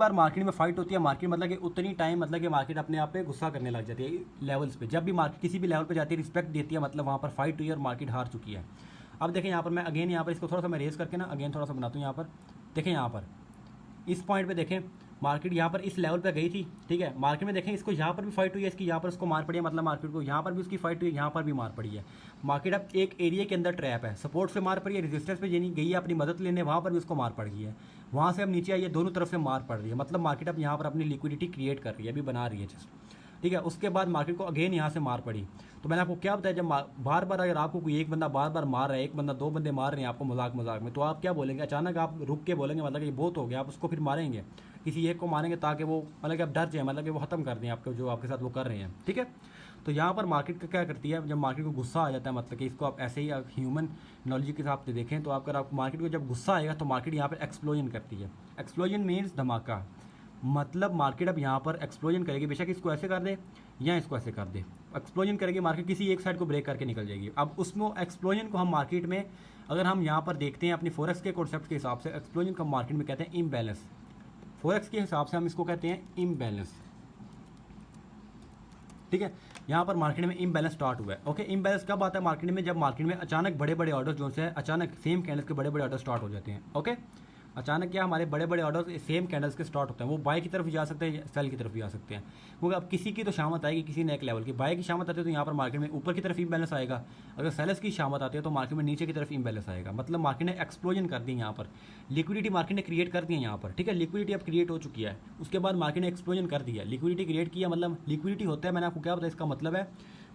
बार market में fight होती है, मार्केट मतलब कि उतनी टाइम मतलब कि मार्केट अपने आप पे गुस्सा करने लग जाती है लेवल्स पे। जब भी मार्केट किसी भी लेवल पे जाती है रिस्पेक्ट देती है, मतलब वहाँ पर फाइट हुई है और मार्केट हार चुकी है। अब देखें यहाँ पर मैं अगेन यहाँ पर इसको थोड़ा सा मैं रेस करके ना अगेन थोड़ा सा बनाता हूँ। यहाँ पर देखें, यहाँ पर इस पॉइंट पे देखें मार्केट यहाँ पर इस लेवल पे गई थी, ठीक है। मार्केट में देखें इसको यहाँ पर भी फाइट हुई है, इसकी यहाँ पर इसको मार पड़ी है, मतलब मार्केट को यहाँ पर भी उसकी फाइट हुई है, यहाँ पर भी मार पड़ी है। मार्केट अब एक एरिया के अंदर ट्रैप है, सपोर्ट से मार पड़ी है, रेजिस्टेंस पे यानी गई है अपनी मदद लेने, वहाँ पर भी उसको मार पड़ गई है, वहाँ से अब नीचे आई है, दोनों तरफ से मार पड़ रही है। मतलब मार्केट अब यहाँ पर अपनी लिक्विडिटी क्रिएट कर रही है, अभी बना रही है जस्ट, ठीक है। उसके बाद मार्केट को अगेन यहाँ से मार पड़ी। तो मैंने आपको क्या बताया, जब बार बार अगर आपको कोई एक बंदा बार बार मार रहा है, एक बंदा दो बंदे मार रहे हैं आपको मजाक मजाक में, तो आप क्या बोलेंगे, अचानक आप रुक के बोलेंगे मतलब ये बहुत हो गया, आप उसको फिर मारेंगे, किसी एक को मारेंगे ताकि वो मतलब कि आप डर जाए, मतलब कि वो ख़त्म कर दें आपके जो आपके साथ वो कर रहे हैं, ठीक है। तो यहाँ पर मार्केट का क्या करती है, जब मार्केट को गुस्सा आ जाता है, मतलब कि इसको आप ऐसे ही ह्यूमन नॉलेज के हिसाब से देखें तो अगर आप मार्केट को जब गुस्सा आएगा तो मार्केट यहाँ पर एक्सप्लोजन करती है। एक्सप्लोजन मीन्स धमाका, मतलब मार्केट अब यहाँ पर एक्सप्लोजन करेगी, बेशक इसको ऐसे कर दे या इसको ऐसे कर दे, एक्सप्लोजन करेगी मार्केट, किसी एक साइड को ब्रेक करके निकल जाएगी। अब उसमें एक्सप्लोजन को हम मार्केट में अगर हम यहाँ पर देखते हैं अपनी फॉरेक्स के कॉन्सेप्ट के हिसाब से, एक्सप्लोजन को मार्केट में कहते हैं इम्बैलेंस। फॉरेक्स के हिसाब से हम इसको कहते हैं इम्बैलेंस, ठीक है। यहाँ पर मार्केट में इम्बैलेंस स्टार्ट हुआ है, ओके। इम्बैलेंस कब आता है मार्केट में, जब मार्केट में अचानक बड़े बड़े ऑर्डर जो से अचानक सेम कैंडल्स के बड़े बड़े ऑर्डर स्टार्ट हो जाते हैं, ओके। अचानक क्या हमारे बड़े बड़े ऑर्डर सेम कैंडल्स के स्टार्ट होते हैं, वो बाय की तरफ भी जा सकते हैं, सेल की तरफ भी आ सकते हैं, क्योंकि अब किसी की तो शामत आएगी, किसी ने एक लेवल की बाय की शामत आती है तो यहाँ पर मार्केट में ऊपर की तरफ इम्बैलेंस आएगा, अगर सेलर्स की शामत आती है तो मार्केट में नीचे की तरफ इम्बैलेंस आएगा। मतलब मार्केट ने एक्सप्लोजन कर दी, यहाँ पर लिक्विडिटी मार्केट ने क्रिएट कर दी है यहाँ पर, ठीक है। लिक्विडिटी अब क्रिएट हो चुकी है, उसके बाद मार्केट ने एक्सप्लोजन कर दिया, लिक्विडिटी क्रिएट किया, मतलब लिक्विडिटी होता है, मैंने आपको क्या बताया, इसका मतलब है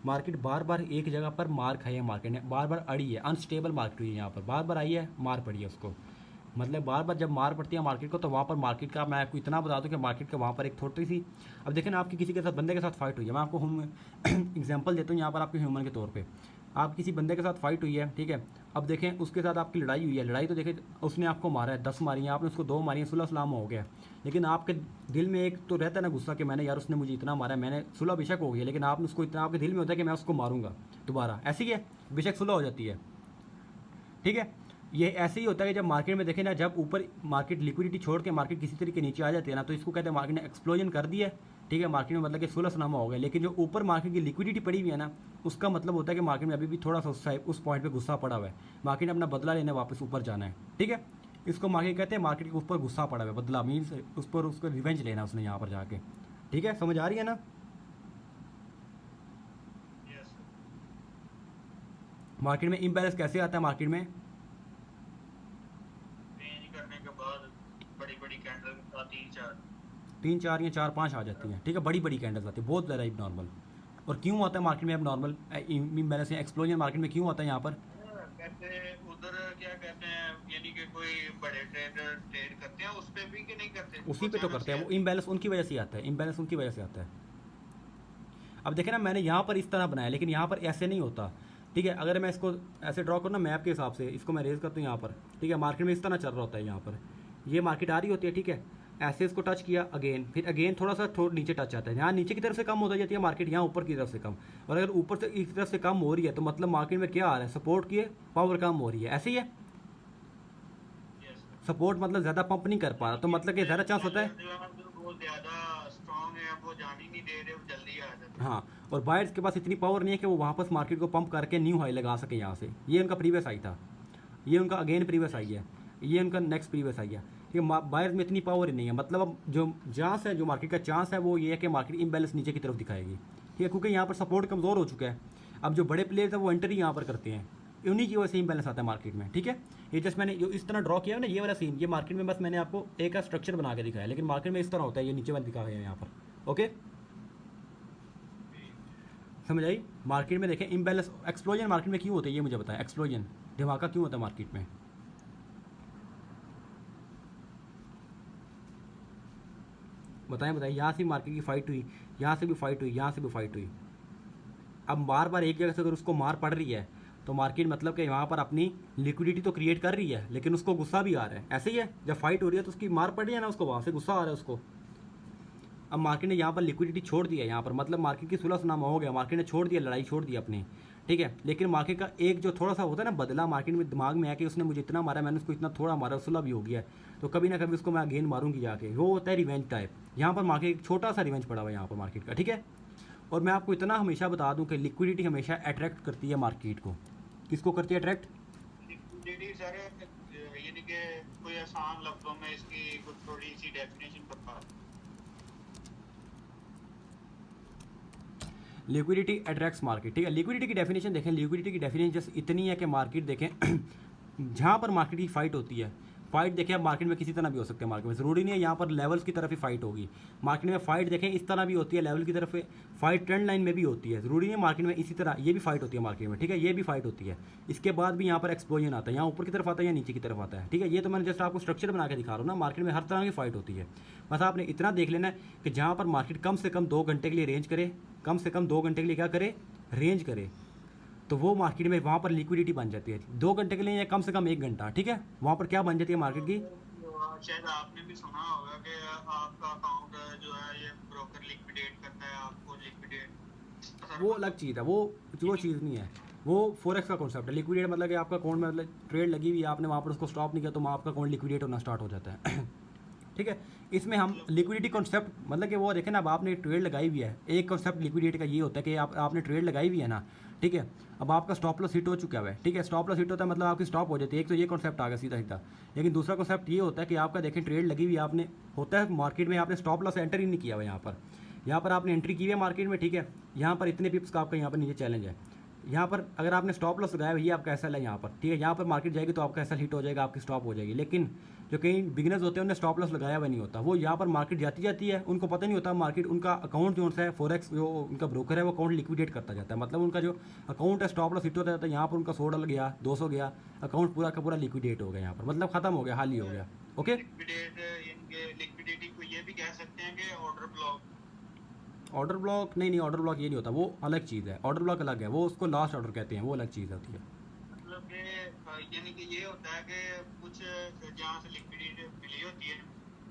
मार्केट बार बार एक जगह पर मार खाई है, मार्केट ने बार बार अड़ी है, अनस्टेबल मार्केट हुई है, यहाँ पर बार बार आई है, मार पड़ी है उसको। मतलब बार बार जब मार पड़ती है मार्केट को तो वहाँ पर मार्केट का मैं आपको इतना बता दूं कि मार्केट का वहाँ पर एक थोड़ी सी, अब देखें ना आपकी किसी के साथ बंदे के साथ फाइट हुई है, मैं आपको एग्जांपल देता हूँ यहाँ पर आपके ह्यूमन के तौर पे, आप किसी बंदे के साथ फाइट हुई है, ठीक है। अब देखें उसके साथ आपकी लड़ाई हुई है, लड़ाई तो देखें उसने आपको मारा है, 10 मारी है, आपने उसको 2 मारी है, सुलह सलाम हो गया, लेकिन आपके दिल में एक तो रहता है ना गुस्सा कि मैंने यार उसने मुझे इतना मारा है, मैंने सुलह बेशक हो गई है, लेकिन आपने उसको इतना आपके दिल में होता है कि मैं उसको मारूंगा दोबारा, ऐसी है बेशक सुलह हो जाती है, ठीक है। ये ऐसे ही होता है कि जब मार्केट में देखें ना, जब ऊपर मार्केट लिक्विडिटी छोड़ के मार्केट किसी तरीके नीचे आ जाती है ना, तो इसको कहते हैं मार्केट ने एक्सप्लोजन कर दिया है, ठीक है। मार्केट में मतलब कि सुलह सनामा हो गया, लेकिन जो ऊपर मार्केट की लिक्विडिटी पड़ी हुई है ना, उसका मतलब होता है कि मार्केट में अभी भी थोड़ा सा उस पॉइंट पे गुस्सा पड़ा हुआ है, मार्केट ने अपना बदला लेने वापस ऊपर जाना है, ठीक है। इसको मार्केट कहते हैं मार्केट के ऊपर गुस्सा पड़ा हुआ है, बदला मीन्स उस पर उसको रिवेंज लेना उसने यहाँ पर जाके, ठीक है। समझ आ रही है ना। मार्केट में इम्बैलेंस कैसे आता है, मार्केट में करने के बाद बड़ी बड़ी कैंडल तीन चार या चार पाँच आ जाती हैं, ठीक है। बड़ी बड़ी कैंडल्स आती है, बहुत ज़्यादा नॉर्मल। और क्यों आता है मार्केट में अब नॉर्मल इम्बैलेंस या एक्सप्लोजन मार्केट में क्यों आता है यहाँ पर, कहते उधर क्या कहते हैं, यानी कि कोई बड़े ट्रेडर ट्रेड करते हैं उस पे भी कि नहीं करते, उसी वो पे तो अचानक करते से हैं, वो आती इम्बैलेंस उनकी वजह से आता है, इम्बैलेंस उनकी वजह से आता है। अब देखें ना मैंने यहाँ पर इस तरह बनाया, लेकिन यहाँ पर ऐसे नहीं होता, ठीक है। अगर मैं इसको ऐसे ड्रॉ करूँ ना मैप के हिसाब से, इसको मैं रेज करता हूँ यहाँ पर, ठीक है। मार्केट में इस तरह चल रहा होता है, यहाँ पर ये मार्केट आ रही होती है, ठीक है। ऐसे इसको टच किया अगेन, फिर अगेन थोड़ा सा नीचे टच आता है, यहाँ नीचे की तरफ से कम हो जाती है मार्केट, यहाँ ऊपर की तरफ से कम, और अगर ऊपर से इस तरफ से कम हो रही है तो मतलब मार्केट में क्या आ रहा है, सपोर्ट की पावर कम हो रही है, ऐसे ही है। सपोर्ट मतलब ज़्यादा पंप नहीं कर पा रहा, तो मतलब कि ज़्यादा चांस होता है, वो ज्यादा स्ट्रांग है, वो जान ही नहीं दे रहे, वो जल्दी आ जाते हैं। हाँ। और बायर्स के पास इतनी पावर नहीं है कि वो वापस मार्केट को पंप करके न्यू हाई लगा सके यहाँ से, ये उनका प्रीवियस आई था, ये उनका अगेन प्रीवियस आई है, ये उनका नेक्स्ट प्रीवियस आई है, ठीक है। बायर्स में इतनी पावर ही नहीं है, मतलब अब जो चांस है, जो मार्केट का चांस है वो ये है कि मार्केट इम्बैलेंस नीचे की तरफ दिखाएगी, ठीक है, क्योंकि यहाँ पर सपोर्ट कमज़ोर हो चुका है। अब जो बड़े प्लेयर्स हैं वो एंट्री यहाँ पर करते हैं, उन्हीं की वजह से इम्बैलेंस आता है मार्केट में, ठीक है। ये जस्ट मैंने जो इस तरह ड्रॉ किया है ना, ये वाला सीन, ये मार्केट में बस मैंने आपको एक स्ट्रक्चर बना के दिखाया, लेकिन मार्केट में इस तरह होता है, ये नीचे वाला दिखा गया है यहाँ पर, ओके। समझ आई। मार्केट में देखें इम्बैलेंस एक्सप्लोजन मार्केट में क्यों होता है ये मुझे बताएं, एक्सप्लोजन धमाका क्यों होता है मार्केट में, बताएं बताएं। यहाँ से मार्केट की फाइट हुई, यहाँ से भी फाइट हुई, यहाँ से भी फाइट हुई, अब बार बार एक जगह से अगर उसको मार पड़ रही है तो मार्केट मतलब कि यहाँ पर अपनी लिक्विडिटी तो क्रिएट कर रही है, लेकिन उसको गुस्सा भी आ रहा है, ऐसे ही है। जब फाइट हो रही है तो उसकी मार पड़ रही है ना, उसको वहाँ से गुस्सा आ रहा है उसको। अब मार्केट ने यहाँ पर लिक्विडिटी छोड़ दी है, यहाँ पर मतलब मार्केट की सुलह सुनामा हो गया, मार्केट ने छोड़ दिया, लड़ाई छोड़ दी अपनी, ठीक है। लेकिन मार्केट का एक जो थोड़ा सा होता है ना बदला मार्केट में, दिमाग में है कि उसने मुझे इतना मारा, मैंने उसको इतना थोड़ा मारा, सुलह भी हो गया है, तो कभी ना कभी उसको मैं अगेन मारूंगी जाके, वो होता है रिवेंज टाइप। यहाँ पर मार्केट एक छोटा सा रिवेंज पड़ा हुआ है यहाँ पर मार्केट का, ठीक है। और मैं आपको इतना हमेशा बता दूं कि लिक्विडिटी हमेशा अट्रैक्ट करती है मार्केट को। किसको करती है अट्रैक्ट? लिक्विडिटी सर, यानी कि कोई आसान लफ्जों में इसकी कुछ थोड़ी सी डेफिनेशन बता। लिक्विडिटी अट्रैक्ट्स मार्केट, ठीक है। लिक्विडिटी की डेफिनेशन देखें, लिक्विडिटी की डेफिनेशन जस्ट इतनी है कि मार्केट देखें जहाँ पर मार्केट की फाइट होती है, फाइट देखें अब मार्केट में किसी तरह भी हो सकते हैं, मार्केट में ज़रूरी नहीं है यहाँ पर लेवल्स की तरफ ही फाइट होगी। मार्केट में फाइट देखें इस तरह भी होती है, लेवल की तरफ फाइट ट्रेंड लाइन में भी होती है, ज़रूरी नहीं है मार्केट में इसी तरह ये भी फाइट होती है मार्केट में, ठीक है। ये भी फाइट होती है, इसके बाद भी यहाँ पर एक्सप्लोजन आता है, यहाँ ऊपर की तरफ आता है या नीचे की तरफ आता है, ठीक है। ये तो मैंने जस्ट आपको स्ट्रक्चर बना के दिखा रहा हूँ ना, मार्केट में हर तरह की फाइट होती है। बस आपने इतना देख लेना है कि जहाँ पर मार्केट कम से कम 2 घंटे के लिए रेंज करे, कम से कम 2 घंटे के लिए क्या करे, रेंज करे, तो वो मार्केट में वहाँ पर लिक्विडिटी बन जाती है 2 घंटे के लिए या कम से कम 1 घंटा, ठीक है। वहाँ पर क्या बन जाती है मार्केट की, शायद आपने भी सुना होगा कि आपका अकाउंट जो है ये ब्रोकर लिक्विडेट करता है, आपको लिक्विडेट। वो अलग चीज़ है, वो चीज़ नहीं है, वो फॉरेक्स का कॉन्सेप्ट है। लिक्विडेट मतलब कि आपका अकाउंट में मतलब ट्रेड लगी हुई है, आपने वहाँ पर उसको स्टॉप नहीं किया तो आपका अकाउंट लिक्विडेट होना स्टार्ट हो जाता है ठीक है। इसमें हम लिक्विडिटी कॉन्सेप्ट मतलब कि वो देखें ना, अब आपने ट्रेड लगाई हुई है, एक कॉन्सेप्ट लिक्विडिटी का ये होता है कि आपने ट्रेड लगाई हुई है ना, ठीक है। अब आपका स्टॉप लॉस हिट हो चुका है, ठीक है। स्टॉप लॉस हिट होता है मतलब आपकी स्टॉप हो जाती है, एक तो ये कॉन्सेप्ट आ गया सीधा सीधा। लेकिन दूसरा कॉन्सेप्ट ये होता है कि आपका देखें ट्रेड लगी हुई है, आपने होता है मार्केट में, आपने स्टॉप लॉस एंटर ही नहीं किया हुआ यहाँ पर आपने एंट्री की है मार्केट में, ठीक है। यहाँ पर इतने पिप्स का आपका यहाँ पर नीचे चैलेंज है। यहाँ पर अगर आपने स्टॉप लॉस लगाया ये आपका एसएल है यहाँ पर, ठीक है। यहाँ पर मार्केट जाएगी तो आपका एसएल हिट हो जाएगा, आपकी स्टॉप हो जाएगी। लेकिन जो कई बिगिनर्स होते हैं उन्हें स्टॉप लॉस लगाया हुआ नहीं होता, वो यहाँ पर मार्केट जाती है, उनको पता नहीं होता मार्केट, उनका अकाउंट जो है फॉरेक्स जो उनका ब्रोकर है वो अकाउंट लिक्विडेट करता जाता है, मतलब उनका जो अकाउंट है स्टॉप लॉस हिट होता जाता है, यहाँ पर उनका $100 गया, 200 गया, अकाउंट पूरा का पूरा लिक्विडेट हो गया यहाँ पर, मतलब खत्म हो गया, हाल ही हो गया। ओके, लिक्विडिटी को ये भी कह सकते हैं कि ऑर्डर ब्लॉक। ऑर्डर ब्लॉक नहीं, ऑर्डर ब्लॉक ये नहीं होता, वो अलग चीज़ है। ऑर्डर ब्लॉक अलग है, वो उसको लास्ट ऑर्डर कहते हैं, वो अलग चीज़ होती है। मतलब कि यानी कि ये होता है कि कुछ जहाँ से लिक्विडिटी मिली होती है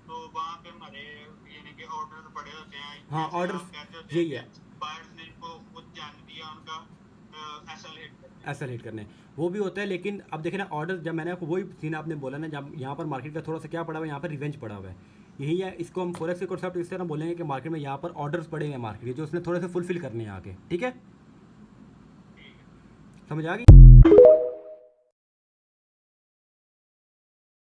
तो वहाँ पे हमारे यानी कि ऑर्डर पड़े होते हैं। हाँ, ऑर्डर यही है, बायर्स ने इनको खुद जान दिया उनका एसएल हिट करने वो भी होता है। लेकिन अब देखें ना ऑर्डर, जब मैंने आपको वही सीन आपने बोला ना, जब यहाँ पर मार्केट का थोड़ा सा क्या पड़ा हुआ है, यहाँ पर रिवेंज पड़ा हुआ है, यही है। इसको हम फॉरेक्स के कॉन्सेप्ट इस तरह बोलेंगे कि मार्केट में यहाँ पर ऑर्डर्स पड़े हैं मार्केट के, जो उसने थोड़े से फुलफिल करने हैं आके, ठीक है। समझ आ गई।